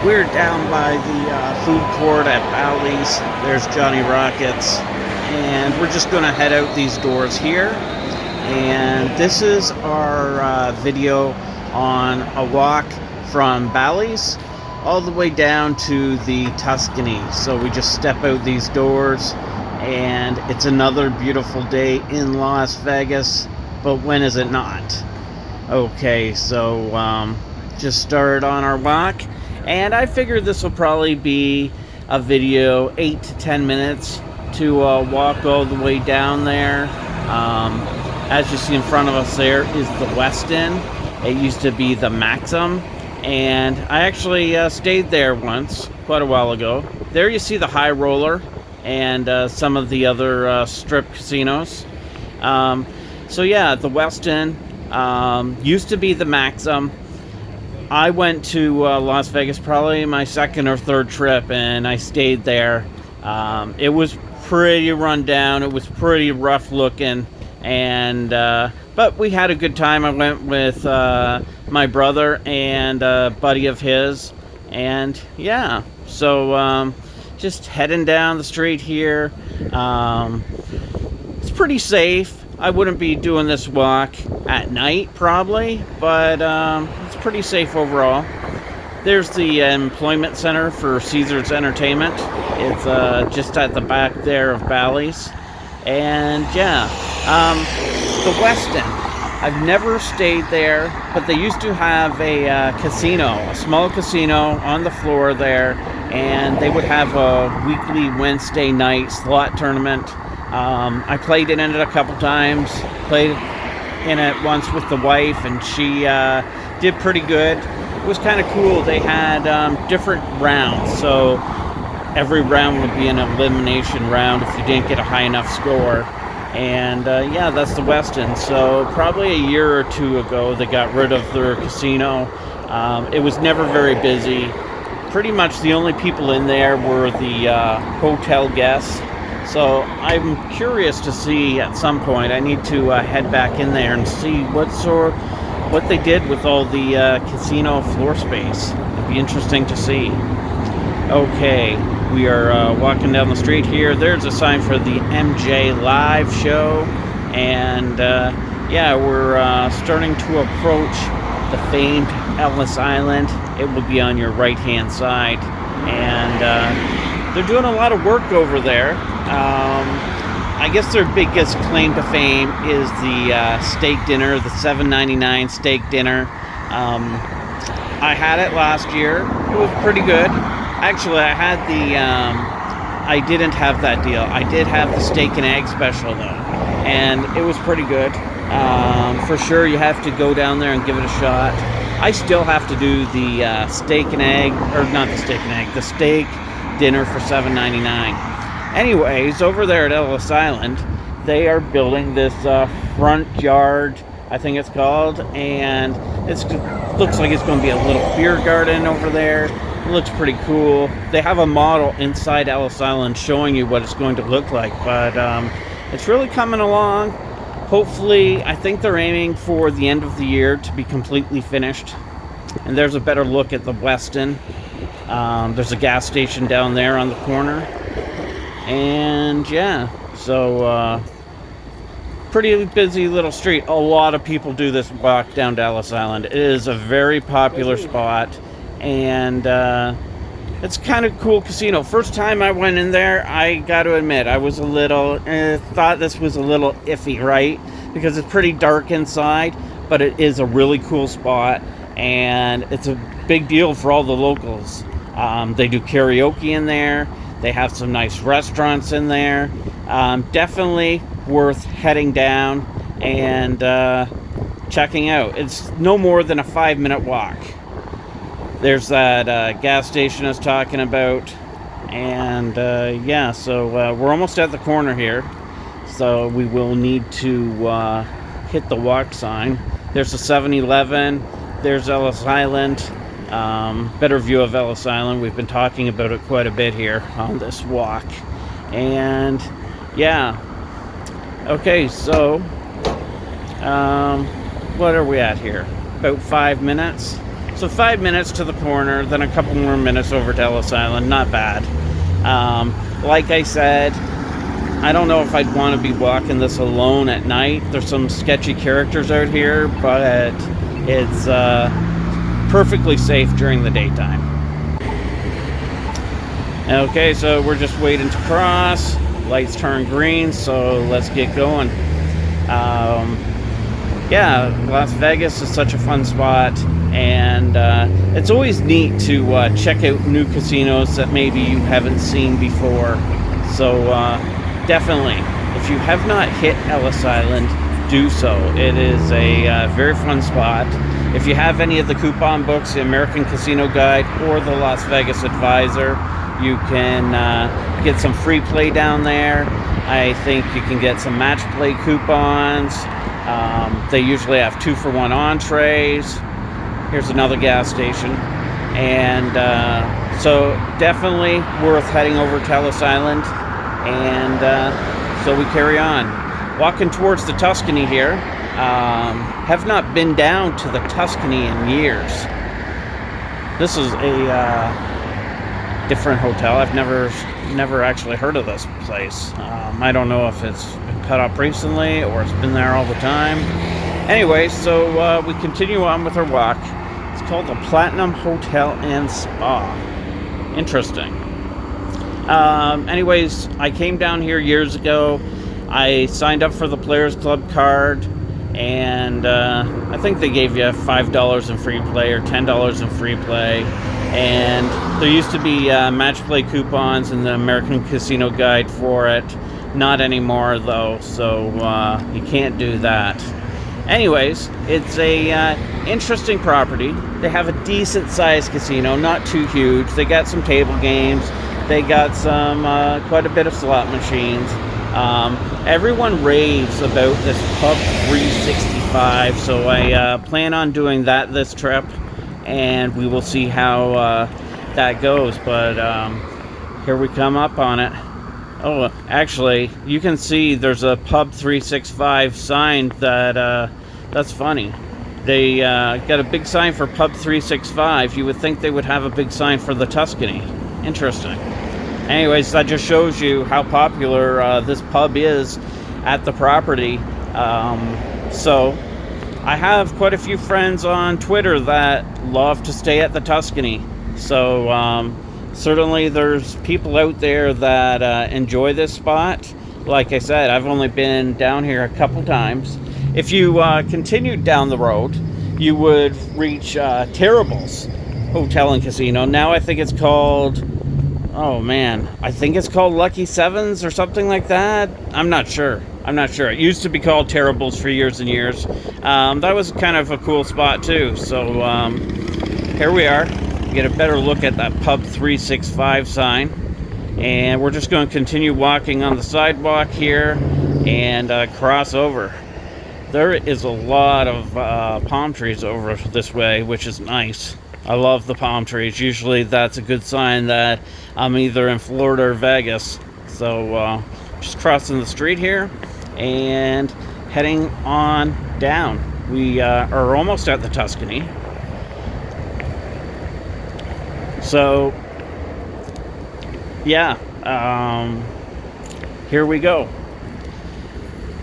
We're down by the food court at Ballys. There's Johnny Rockets. And we're just going to head out these doors here. And this is our video on a walk from Ballys all the way down to the Tuscany. So we just step out these doors and it's another beautiful day in Las Vegas. But when is it not? Okay, so just started on our walk. And I figured this will probably be a video, 8 to 10 minutes to walk all the way down there. As you see in front of us there is the Westin. It used to be the Maxim. And I actually stayed there once, quite a while ago. There you see the High Roller and some of the other strip casinos. So yeah, the Westin used to be the Maxim. I went to Las Vegas probably my second or third trip, and I stayed there. It was pretty run down. It was pretty rough looking, and but we had a good time. I went with my brother and a buddy of his, and yeah, so just heading down the street here. It's pretty safe. I wouldn't be doing this walk at night probably, but it's pretty safe overall. There's the employment center for Caesars Entertainment. It's just at the back there of Ballys. And yeah, the Westin. I've never stayed there, but they used to have a casino, a small casino on the floor there, and they would have a weekly Wednesday night slot tournament. I played in it a couple times, played in it once with the wife, and she did pretty good. It was kind of cool. They had different rounds, so every round would be an elimination round if you didn't get a high enough score. And yeah, that's the Westin. So probably a year or two ago, they got rid of their casino. It was never very busy. Pretty much the only people in there were the hotel guests. So I'm curious to see at some point. I need to head back in there and see what they did with all the casino floor space. It'd be interesting to see. Okay, we are walking down the street here. There's a sign for the MJ Live show, and yeah, we're starting to approach the famed Ellis Island. It will be on your right-hand side, and they're doing a lot of work over there. I guess their biggest claim to fame is the steak dinner, the $7.99 steak dinner. I had it last year. It was pretty good. Actually, I had I didn't have that deal. I did have the steak and egg special though, and it was pretty good. For sure, you have to go down there and give it a shot. I still have to do the steak and egg, or not the steak and egg, the steak dinner for $7.99. Anyways, over there at Ellis Island, they are building this front yard, I think it's called, and it looks like it's going to be a little beer garden over there. It looks pretty cool. They have a model inside Ellis Island showing you what it's going to look like, but it's really coming along. Hopefully, I think they're aiming for the end of the year to be completely finished. And there's a better look at the Westin. There's a gas station down there on the corner. And yeah, so pretty busy little street. A lot of people do this walk down to Ellis Island. It is a very popular spot, and it's kind of cool casino. First time I went in there, I got to admit, I was a little thought this was a little iffy, right? Because it's pretty dark inside, but it is a really cool spot, and it's a big deal for all the locals. They do karaoke in there. They have some nice restaurants in there. Definitely worth heading down and checking out. It's no more than a 5-minute walk. There's that gas station I was talking about. And yeah, so we're almost at the corner here. So we will need to hit the walk sign. There's a 7-Eleven. There's Ellis Island. Better view of Ellis Island. We've been talking about it quite a bit here on this walk. And yeah, okay, so what are we at here? About 5 minutes. So 5 minutes to the corner, then a couple more minutes over to Ellis Island. Not bad. Like I said, I don't know if I'd want to be walking this alone at night. There's some sketchy characters out here, but it's perfectly safe during the daytime. Okay, so we're just waiting to cross. Lights turn green, so let's get going. Yeah, Las Vegas is such a fun spot, and it's always neat to check out new casinos that maybe you haven't seen before. So definitely, if you have not hit Ellis Island, do so. It is a very fun spot. If you have any of the coupon books, the American Casino Guide or the Las Vegas Advisor, you can get some free play down there. I think you can get some match play coupons. They usually have 2-for-1 entrees. Here's another gas station. And so definitely worth heading over to Ellis Island. And so we carry on. Walking towards the Tuscany here. Have not been down to the Tuscany in years. This is a different hotel. I've never actually heard of this place. I don't know if it's been cut up recently or it's been there all the time. Anyway, so we continue on with our walk. It's called the Platinum Hotel and Spa. Interesting. Anyways, I came down here years ago. I signed up for the Players Club card, and I think they gave you $5 in free play or $10 in free play. And there used to be match play coupons in the American Casino Guide for it. Not anymore, though, so you can't do that. Anyways, it's a interesting property. They have a decent-sized casino, not too huge. They got some table games. They got some quite a bit of slot machines. Everyone raves about this Pub 365, so I plan on doing that this trip, and we will see how that goes. But here we come up on it. Oh, actually, you can see there's a Pub 365 sign that's funny. They got a big sign for Pub 365. You would think they would have a big sign for the Tuscany. Interesting. Anyways, that just shows you how popular this pub is at the property. So I have quite a few friends on Twitter that love to stay at the Tuscany. So certainly there's people out there that enjoy this spot. Like I said, I've only been down here a couple times. If you continued down the road, you would reach Terrible's Hotel and Casino. Now I think it's called... Oh man, I think it's called Lucky Sevens or something like that. I'm not sure. It used to be called Terrible's for years and years. That was kind of a cool spot too. So here we are. Get a better look at that Pub 365 sign. And we're just going to continue walking on the sidewalk here and cross over. There is a lot of palm trees over this way, which is nice. I love the palm trees. Usually that's a good sign that I'm either in Florida or Vegas. So just crossing the street here and heading on down. We are almost at the Tuscany. So yeah, here we go.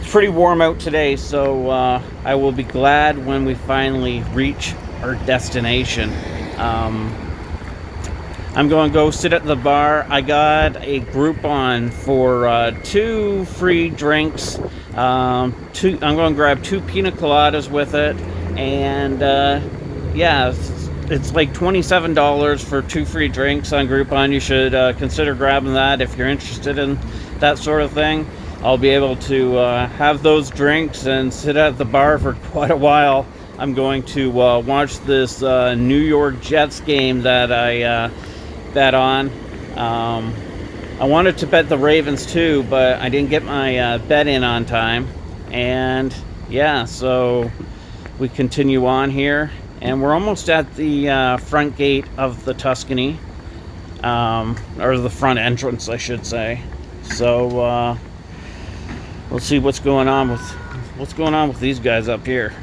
It's pretty warm out today, so I will be glad when we finally reach our destination. I'm going to go sit at the bar. I got a Groupon for 2 free drinks. I'm going to grab 2 pina coladas with it, and yeah, it's like $27 for 2 free drinks on Groupon. You should consider grabbing that if you're interested in that sort of thing. I'll be able to have those drinks and sit at the bar for quite a while. I'm going to watch this New York Jets game that I bet on. I wanted to bet the Ravens too, but I didn't get my bet in on time. And yeah, so we continue on here, and we're almost at the front gate of the Tuscany, or the front entrance, I should say. So we'll see what's going on with these guys up here.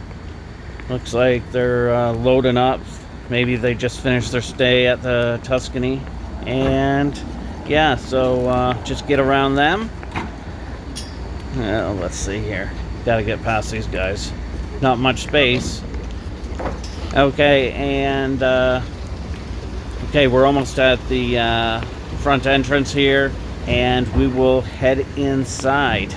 Looks like they're loading up Maybe they just finished their stay at the Tuscany. And yeah, so just get around them. Let's see here. Gotta get past these guys. Not much space. Okay, and okay, we're almost at the front entrance here, and we will head inside.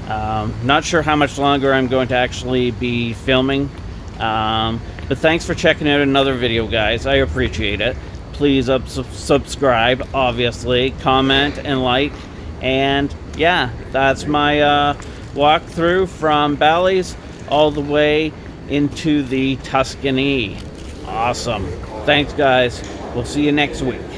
Not sure how much longer I'm going to actually be filming, but thanks for checking out another video, guys. I appreciate it. Please subscribe, obviously, comment and like, and yeah, that's my walkthrough from Ballys all the way into the Tuscany. Awesome. Thanks, guys. We'll see you next week.